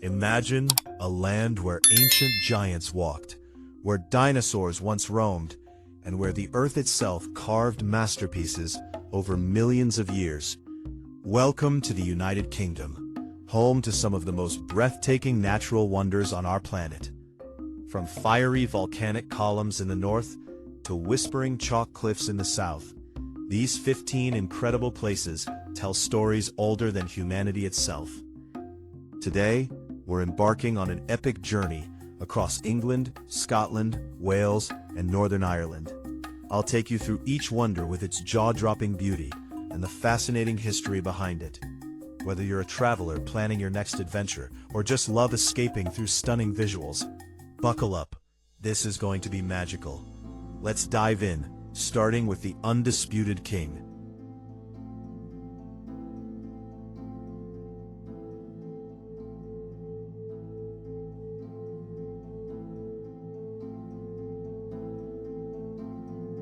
Imagine a land where ancient giants walked, where dinosaurs once roamed, and where the earth itself carved masterpieces over millions of years. Welcome to the United Kingdom, home to some of the most breathtaking natural wonders on our planet. From fiery volcanic columns in the north to whispering chalk cliffs in the south, these 15 incredible places tell stories older than humanity itself. Today, we're embarking on an epic journey across England, Scotland, Wales, and Northern Ireland. I'll take you through each wonder with its jaw-dropping beauty and the fascinating history behind it. Whether you're a traveler planning your next adventure or just love escaping through stunning visuals, buckle up. This is going to be magical. Let's dive in, starting with the undisputed king.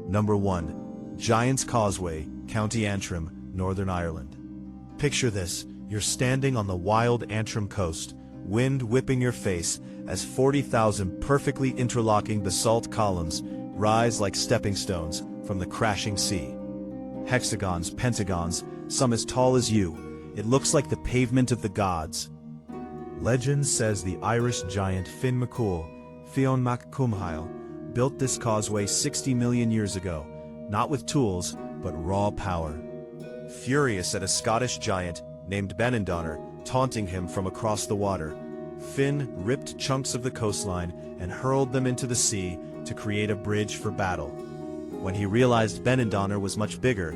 Number 1. Giant's Causeway, County Antrim, Northern Ireland. Picture this, you're standing on the wild Antrim coast, wind whipping your face as 40,000 perfectly interlocking basalt columns rise like stepping stones from the crashing sea. Hexagons, pentagons, some as tall as you. It looks like the pavement of the gods. Legend says the Irish giant Finn McCool, Fionn Mac Cumhail, built this causeway 60 million years ago, not with tools, but raw power. Furious at a Scottish giant named Benandonner taunting him from across the water, Finn ripped chunks of the coastline and hurled them into the sea to create a bridge for battle. When he realized Benandonner was much bigger,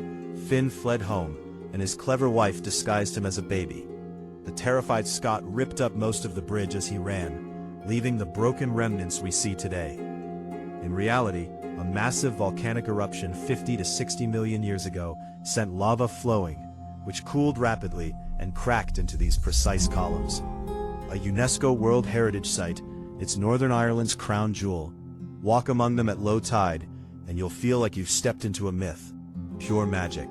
Finn fled home, and his clever wife disguised him as a baby. The terrified Scot ripped up most of the bridge as he ran, leaving the broken remnants we see today. In reality, a massive volcanic eruption 50 to 60 million years ago sent lava flowing, which cooled rapidly and cracked into these precise columns. A UNESCO World Heritage Site, it's Northern Ireland's crown jewel. Walk among them at low tide, and you'll feel like you've stepped into a myth. Pure magic.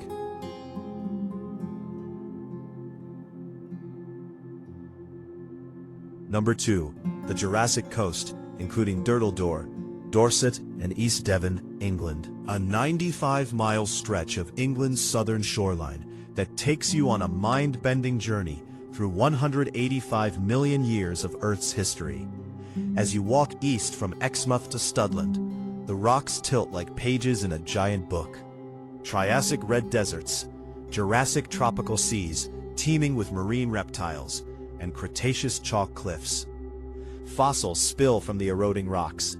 Number 2. The Jurassic Coast, including Durdledore, Dorset, and East Devon, England. A 95-mile stretch of England's southern shoreline that takes you on a mind-bending journey through 185 million years of Earth's history. As you walk east from Exmouth to Studland, the rocks tilt like pages in a giant book. Triassic red deserts, Jurassic tropical seas teeming with marine reptiles, and Cretaceous chalk cliffs. Fossils spill from the eroding rocks.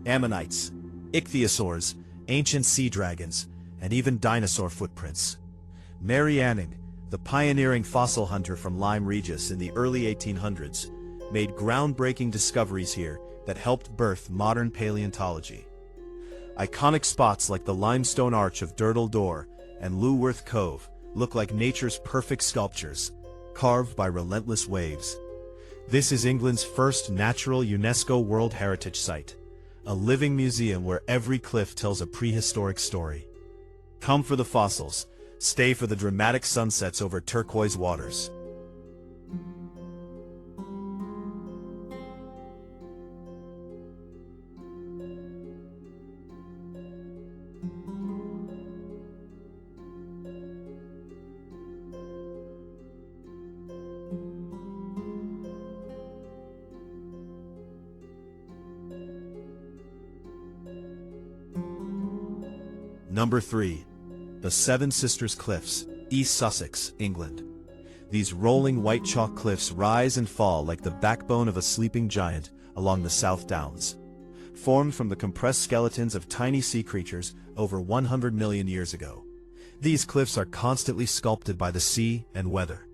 Ammonites, ichthyosaurs, ancient sea dragons, and even dinosaur footprints. Mary Anning, the pioneering fossil hunter from Lyme Regis in the early 1800s, made groundbreaking discoveries here that helped birth modern paleontology. Iconic spots like the limestone arch of Durdledore and Lewworth Cove look like nature's perfect sculptures, carved by relentless waves. This is England's first natural UNESCO World Heritage Site, a living museum where every cliff tells a prehistoric story. Come for the fossils, stay for the dramatic sunsets over turquoise waters. Number 3. The Seven Sisters Cliffs, East Sussex, England. These rolling white chalk cliffs rise and fall like the backbone of a sleeping giant along the South Downs. Formed from the compressed skeletons of tiny sea creatures over 100 million years ago, these cliffs are constantly sculpted by the sea and weather.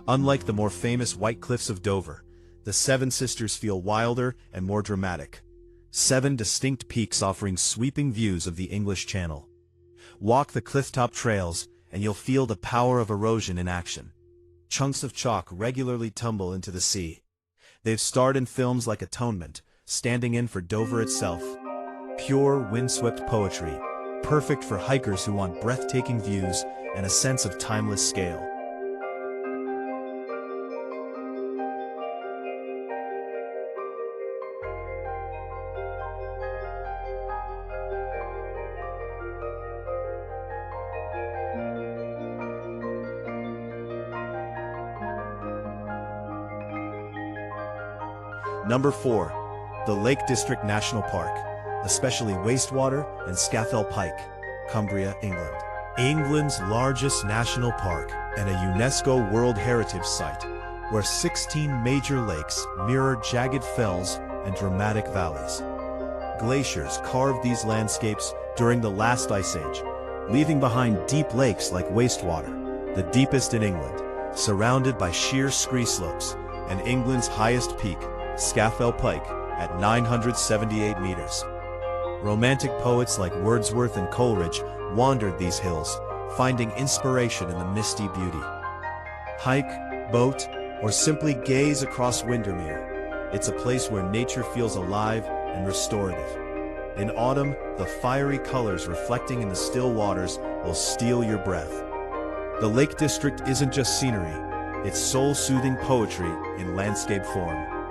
Unlike the more famous White Cliffs of Dover, the Seven Sisters feel wilder and more dramatic. 7 distinct peaks offering sweeping views of the English Channel. Walk the clifftop trails, and you'll feel the power of erosion in action. Chunks of chalk regularly tumble into the sea. They've starred in films like Atonement, standing in for Dover itself. Pure, windswept poetry, perfect for hikers who want breathtaking views and a sense of timeless scale. Number 4. The Lake District National Park, especially Wastewater and Scafell Pike, Cumbria, England. England's largest national park and a UNESCO World Heritage Site, where 16 major lakes mirror jagged fells and dramatic valleys. Glaciers carved these landscapes during the last ice age, leaving behind deep lakes like Wastewater, the deepest in England, surrounded by sheer scree slopes, and England's highest peak, Scafell Pike, at 978 meters. Romantic poets like Wordsworth and Coleridge wandered these hills, finding inspiration in the misty beauty. Hike, boat, or simply gaze across Windermere. It's a place where nature feels alive and restorative. In autumn, the fiery colors reflecting in the still waters will steal your breath. The Lake District isn't just scenery, it's soul-soothing poetry in landscape form.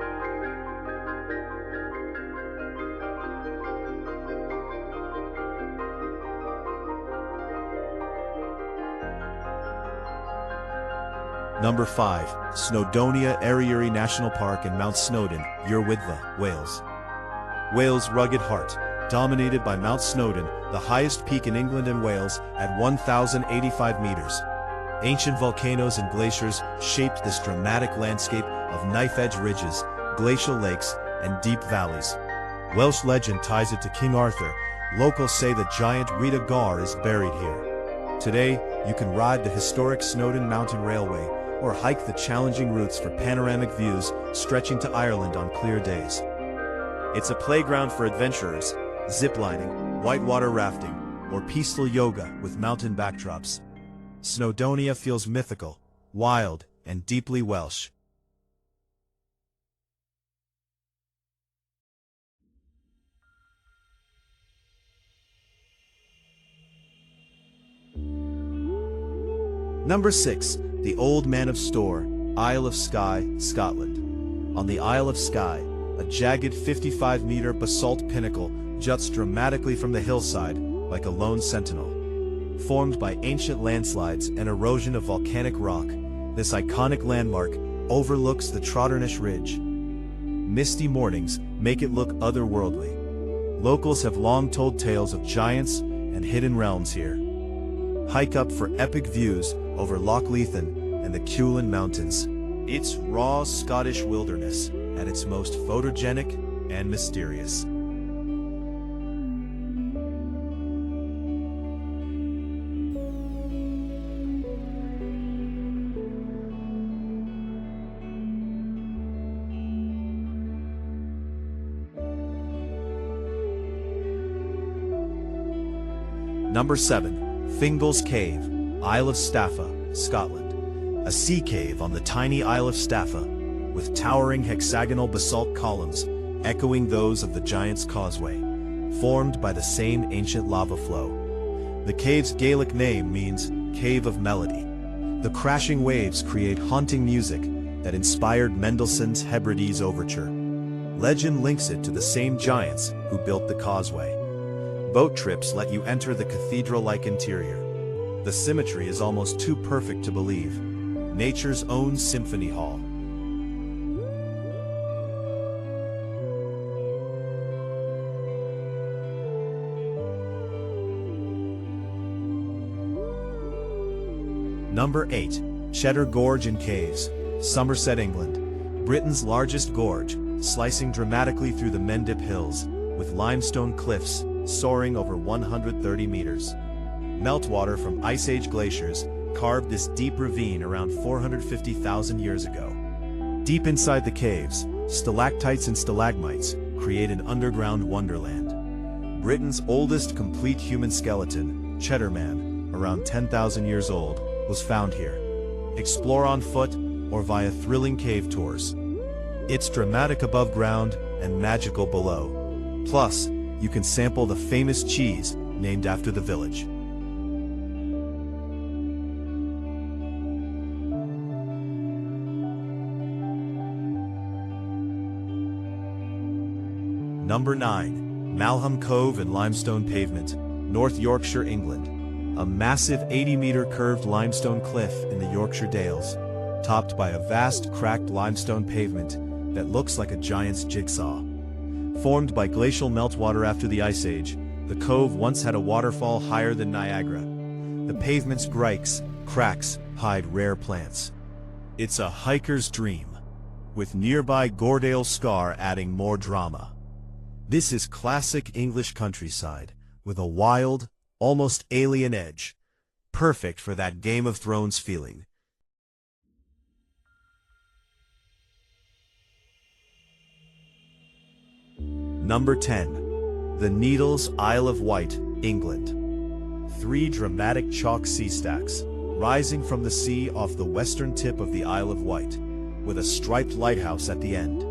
Number 5. Snowdonia Eryri National Park in Mount Snowdon, Yrwyddfa, Wales. Wales' rugged heart, dominated by Mount Snowdon, the highest peak in England and Wales, at 1,085 meters. Ancient volcanoes and glaciers shaped this dramatic landscape of knife-edge ridges, glacial lakes, and deep valleys. Welsh legend ties it to King Arthur. Locals say the giant Rita Gar is buried here. Today, you can ride the historic Snowdon Mountain Railway or hike the challenging routes for panoramic views stretching to Ireland on clear days. It's a playground for adventurers, ziplining, whitewater rafting, or peaceful yoga with mountain backdrops. Snowdonia feels mythical, wild, and deeply Welsh. Number 6. The Old Man of Storr, Isle of Skye, Scotland. On the Isle of Skye, a jagged 55-meter basalt pinnacle juts dramatically from the hillside like a lone sentinel. Formed by ancient landslides and erosion of volcanic rock, this iconic landmark overlooks the Trotternish Ridge. Misty mornings make it look otherworldly. Locals have long told tales of giants and hidden realms here. Hike up for epic views over Loch Leithen and the Cuillin Mountains. It's raw Scottish wilderness at its most photogenic and mysterious. Number 7. Fingal's Cave, Isle of Staffa, Scotland. A sea cave on the tiny Isle of Staffa, with towering hexagonal basalt columns echoing those of the Giant's Causeway, formed by the same ancient lava flow. The cave's Gaelic name means Cave of Melody. The crashing waves create haunting music that inspired Mendelssohn's Hebrides Overture. Legend links it to the same giants who built the causeway. Boat trips let you enter the cathedral-like interior. The symmetry is almost too perfect to believe. Nature's own symphony hall. Number 8. Cheddar Gorge and Caves, Somerset, England. Britain's largest gorge, slicing dramatically through the Mendip Hills, with limestone cliffs soaring over 130 meters. Meltwater from Ice Age glaciers carved this deep ravine around 450,000 years ago. Deep inside the caves, stalactites and stalagmites create an underground wonderland. Britain's oldest complete human skeleton, Cheddar Man, around 10,000 years old, was found here. Explore on foot or via thrilling cave tours. It's dramatic above ground and magical below. Plus, you can sample the famous cheese named after the village. Number 9. Malham Cove and Limestone Pavement, North Yorkshire, England. A massive 80-meter curved limestone cliff in the Yorkshire Dales, topped by a vast cracked limestone pavement, that looks like a giant's jigsaw. Formed by glacial meltwater after the Ice Age, the cove once had a waterfall higher than Niagara. The pavement's cracks hide rare plants. It's a hiker's dream, with nearby Goredale Scar adding more drama. This is classic English countryside, with a wild, almost alien edge, perfect for that Game of Thrones feeling. Number 10. The Needles, Isle of Wight, England. 3 dramatic chalk sea stacks, rising from the sea off the western tip of the Isle of Wight, with a striped lighthouse at the end.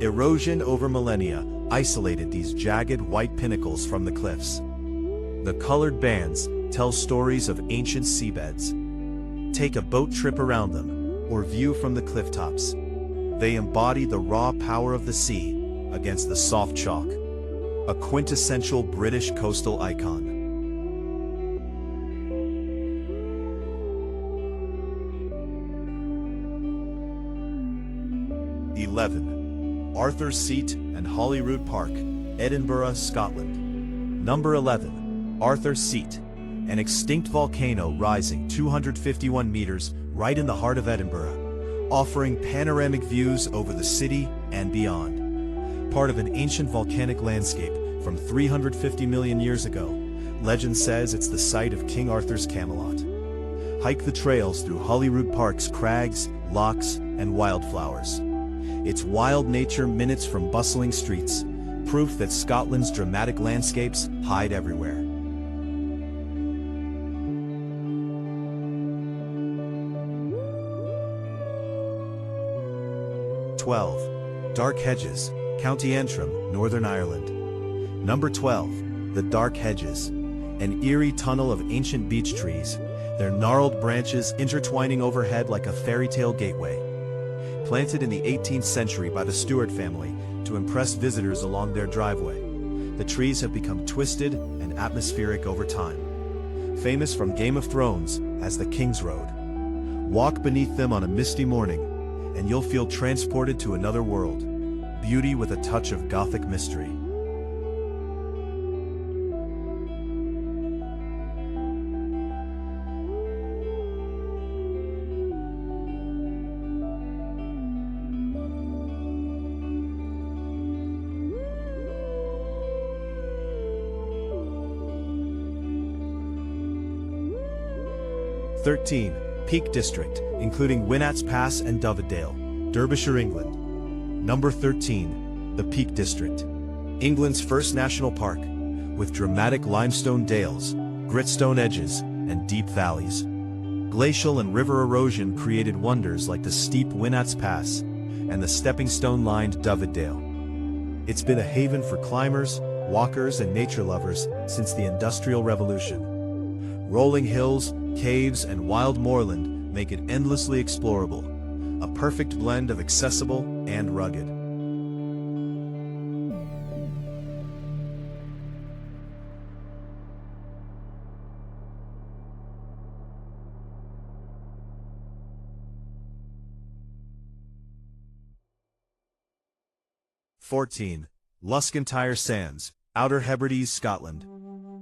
Erosion over millennia isolated these jagged white pinnacles from the cliffs. The colored bands tell stories of ancient seabeds. Take a boat trip around them, or view from the cliff tops. They embody the raw power of the sea against the soft chalk, a quintessential British coastal icon. Arthur's Seat and Holyrood Park, Edinburgh, Scotland. Number 11. Arthur's Seat, an extinct volcano rising 251 meters right in the heart of Edinburgh, offering panoramic views over the city and beyond. Part of an ancient volcanic landscape from 350 million years ago, legend says it's the site of King Arthur's Camelot. Hike the trails through Holyrood Park's crags, lochs, and wildflowers. Its wild nature minutes from bustling streets, proof that Scotland's dramatic landscapes hide everywhere. Dark Hedges, County Antrim, Northern Ireland. Number 12. The Dark Hedges, an eerie tunnel of ancient beech trees, their gnarled branches intertwining overhead like a fairy tale gateway. Planted in the 18th century by the Stuart family to impress visitors along their driveway, the trees have become twisted and atmospheric over time. Famous from Game of Thrones as the King's Road. Walk beneath them on a misty morning, and you'll feel transported to another world. Beauty with a touch of Gothic mystery. Peak District, including Winnats Pass and Dovedale, Derbyshire, England. Number 13. The Peak District, England's first national park, with dramatic limestone dales, gritstone edges, and deep valleys. Glacial and river erosion created wonders like the steep Winnats Pass and the stepping-stone-lined Dovedale. It's been a haven for climbers, walkers, and nature lovers since the Industrial Revolution. Rolling hills, caves, and wild moorland make it endlessly explorable, a perfect blend of accessible and rugged. Luskintyre Sands, Outer Hebrides, Scotland.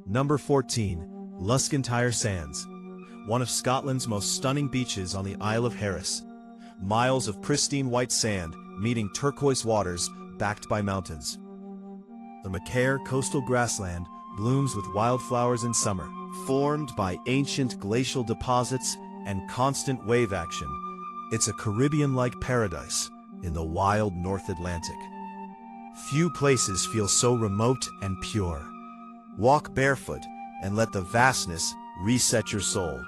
Number 14. Luskintyre Sands, one of Scotland's most stunning beaches on the Isle of Harris. Miles of pristine white sand meeting turquoise waters backed by mountains. The Macaire coastal grassland blooms with wildflowers in summer, formed by ancient glacial deposits and constant wave action. It's a Caribbean-like paradise in the wild North Atlantic. Few places feel so remote and pure. Walk barefoot and let the vastness reset your soul.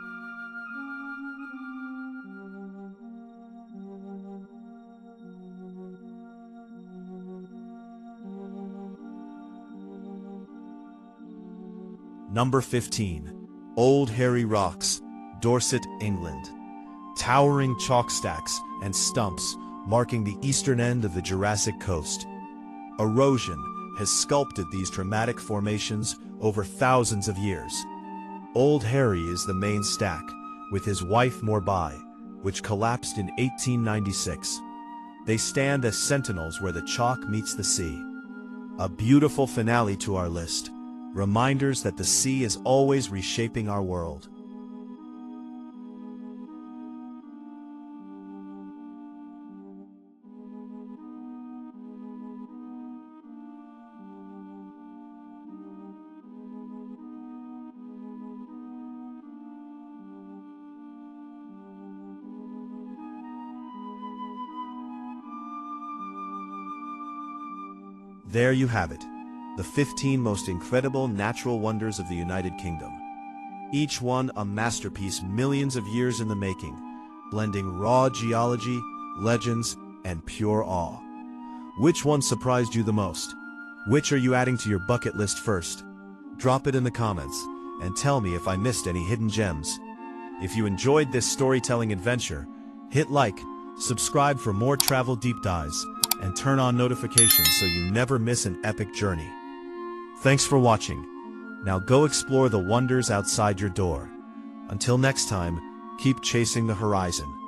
Number 15. Old Hairy Rocks, Dorset, England. Towering chalk stacks and stumps marking the eastern end of the Jurassic Coast. Erosion has sculpted these dramatic formations over thousands of years. Old Harry is the main stack, with his wife Morbai, which collapsed in 1896. They stand as sentinels where the chalk meets the sea. A beautiful finale to our list, reminders that the sea is always reshaping our world. There you have it, the 15 most incredible natural wonders of the United Kingdom. Each one a masterpiece millions of years in the making, blending raw geology, legends, and pure awe. Which one surprised you the most? Which are you adding to your bucket list first? Drop it in the comments, and tell me if I missed any hidden gems. If you enjoyed this storytelling adventure, hit like, subscribe for more travel deep dives, and turn on notifications so you never miss an epic journey. Thanks for watching. Now go explore the wonders outside your door. Until next time, keep chasing the horizon.